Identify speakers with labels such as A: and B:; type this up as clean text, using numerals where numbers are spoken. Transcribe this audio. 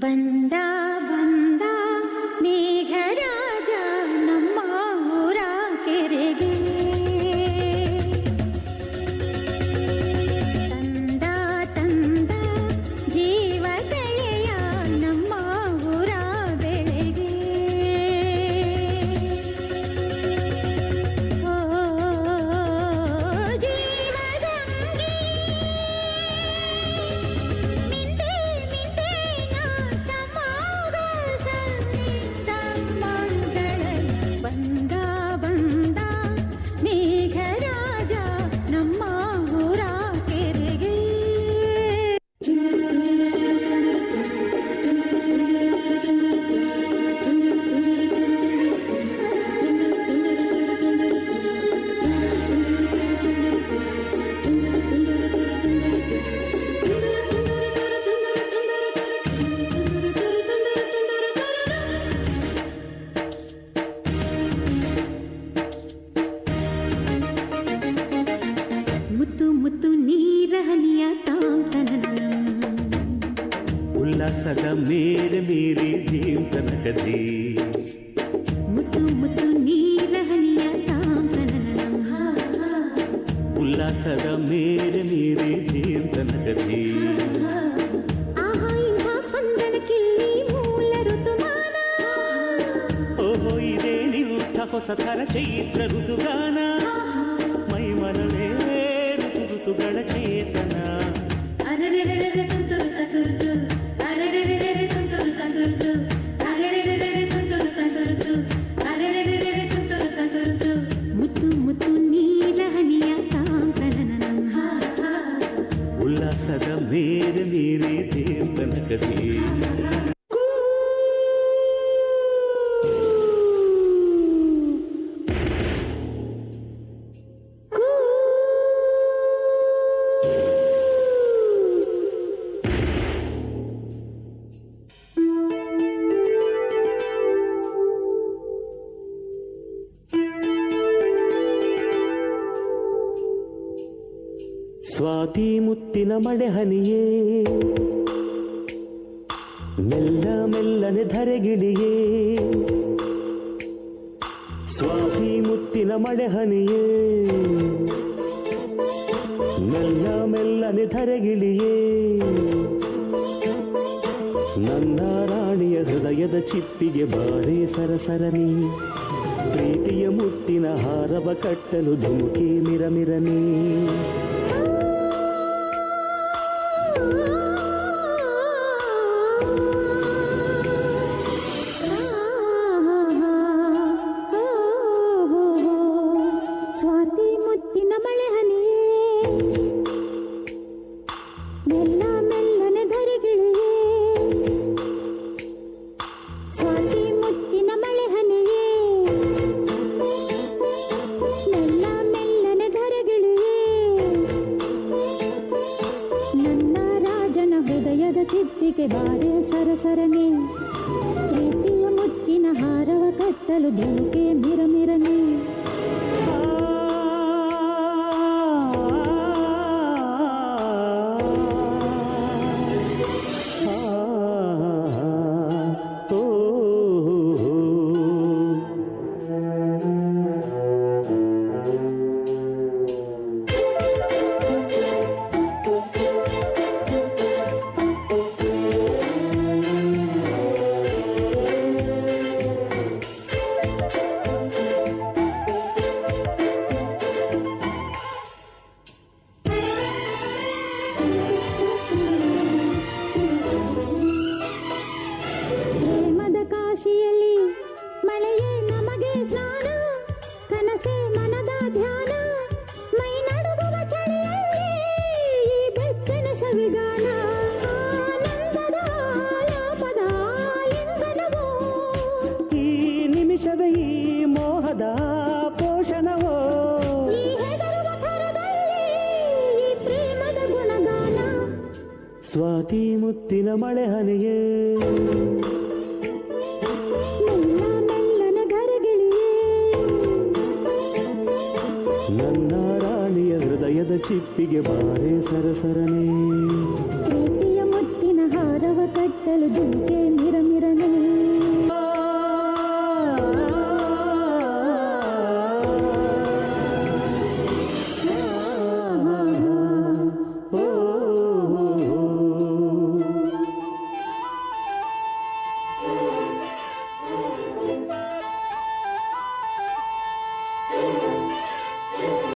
A: ಬಂದ ಬಂದ ಮೇಘರಾಜ ನಮ್ಮ ಊರ ಕೆರೆಗೆ ತಂದ ತಂದ ಜೀವ ಗೆಳೆಯ ನಮ್ಮ ಊರ ಬೆಳೆಗೆ ಓ ಜೀವದಂಗಿ ಮಿಂದೆ ಮಿಂದೆ ನಾ ಸಮಾಗ ಸಂಗೀತ ಮಂಗಳಲಿ ಬಂದ ಬಂದ ಮೇಘರಾಜ ನಮ್ಮ ಊರ ಕೆರೆಗೆ ಮುತ್ತು ಮುತ್ತು ನೀರ ಹನಿಯ ತಾಂತನನಂ
B: ಉಲ್ಲಾಸದ ಮೇರೆ ಮೀರಿ ಜೀವನಕದಿ
A: ಮುತ್ತು ಮುತ್ತು ನೀರ ಹನಿಯ ತಾಂತನನಂ
B: ಉಲ್ಲಾಸದ ಮೇರೆ ಮೀರಿ ಜೀವನಕದಿ
A: ಆಹಾ ಇಂಥ ಸ್ಪಂದನ ಕಿಲ್ಲಿ ಮೂಲ ಋತುಮಾನ
B: ಓಹೋ ಇದೇ ನಿಂಥ ಹೊಸ ಥರ ಚೈತ್ರ ಋತುಗಾನ ಮೈ ಮನವೇ ಋತು ಋತುಗಳ ಚೇತನ
A: ಅರೆರೆರೆರೆ ತುಂತುರು ತಂತುರುತು ಅರೆರೆರೆರೆ ತುಂತುರು ತಂತುರುತು ಅರೆರೆರೆರೆ ತುಂತುರು ತಂತುರುತು ಅರೆರೆರೆರೆ ತುಂತುರು ತಂತುರುತು ಮುತ್ತು ಮುತ್ತು ನೀರ ಹನಿಯ ತಾಂತನನಂ
B: ಉಲ್ಲಾಸದ ಮೇರೆ ಮೀರಿ ಜೀವನಕದಿ ಸ್ವಾತಿ ಮುತ್ತಿನ ಮಳೆ ಹನಿಯೇ ಮೆಲ್ಲ ಮೆಲ್ಲನೆ ಧರೆಗಿಳಿಯೇ ಸ್ವಾತಿ ಮುತ್ತಿನ ಮಳೆ ಹನಿಯೇ ಮೆಲ್ಲ ಮೆಲ್ಲನೆ ಧರೆಗಿಳಿಯೇ ನನ್ನ ರಾಣಿಯ ಹೃದಯದ ಚಿಪ್ಪಿಗೆ ಬಾರೇ ಸರಸರನಿ ಪ್ರೀತಿಯ ಮುತ್ತಿನ ಹಾರವ ಕಟ್ಟಲು ಧುಮುಕಿ ಮಿರಮಿರನಿ
A: ಸ್ವಾತಿ ಮುತ್ತಿನ ಮಳೆ ಹನಿಯೇ ಮೆಲ್ಲ ಮೆಲ್ಲನೆ ಧರೆಗಿಳಿಯೇ ಸ್ವಾತಿ ಮುತ್ತಿನ ಮಳೆ ಹನಿಯೇ ಮೆಲ್ಲ ಮೆಲ್ಲನೆ ಧರೆಗಿಳಿಯೇ ನನ್ನ ರಾಜನ ಹೃದಯದ ಚಿಪ್ಪಿಗೆ ಬಾರೆ ಸರಸರನೆ ಪ್ರೀತಿಯ ಮುತ್ತಿನ ಹಾರವ ಕಟ್ಟಲು ಧುಮುಕೆ ಮಿರಮಿರನೆ ಪ್ರೇಮದ ಕಾಶಿಯಲ್ಲಿ ಮಳೆಯೇ ನಮಗೆ ಸ್ನಾನ ಕನಸೆ ಮನದ ಧ್ಯಾನ ಮೈ ನಡುಗುವ ಚಳಿಯಲ್ಲಿ ಈ ಬೆಚ್ಚನ ಸವಿಗಾನ ಆನಂದದ ಆಲಾಪದ ಲಿಂಗನವೋ
B: ಈ ನಿಮಿಷವೇ ಈ ಮೋಹದ ಪೋಷಣವೋ
A: ಈ ಹೆದರುವ ಥರದಲ್ಲಿ ಈ ಪ್ರೇಮದ ಗುಣಗಾನ
B: ಸ್ವಾತಿ ಮುತ್ತಿನ ಮಳೆ ಹನಿಯೇ
A: ಮೆಲ್ಲ ಮೆಲ್ಲನೆ ಧರೆಗಿಳಿಯೇ
B: ನನ್ನ ರಾಣಿಯ ಹೃದಯದ ಚಿಪ್ಪಿಗೆ ಬಾರೆ ಸರಸರನೆ
A: ಪ್ರೀತಿಯ ಮುತ್ತಿನ ಹಾರವ ಕಟ್ಟಲು ಬಯಲು ಜಿಂಕೆ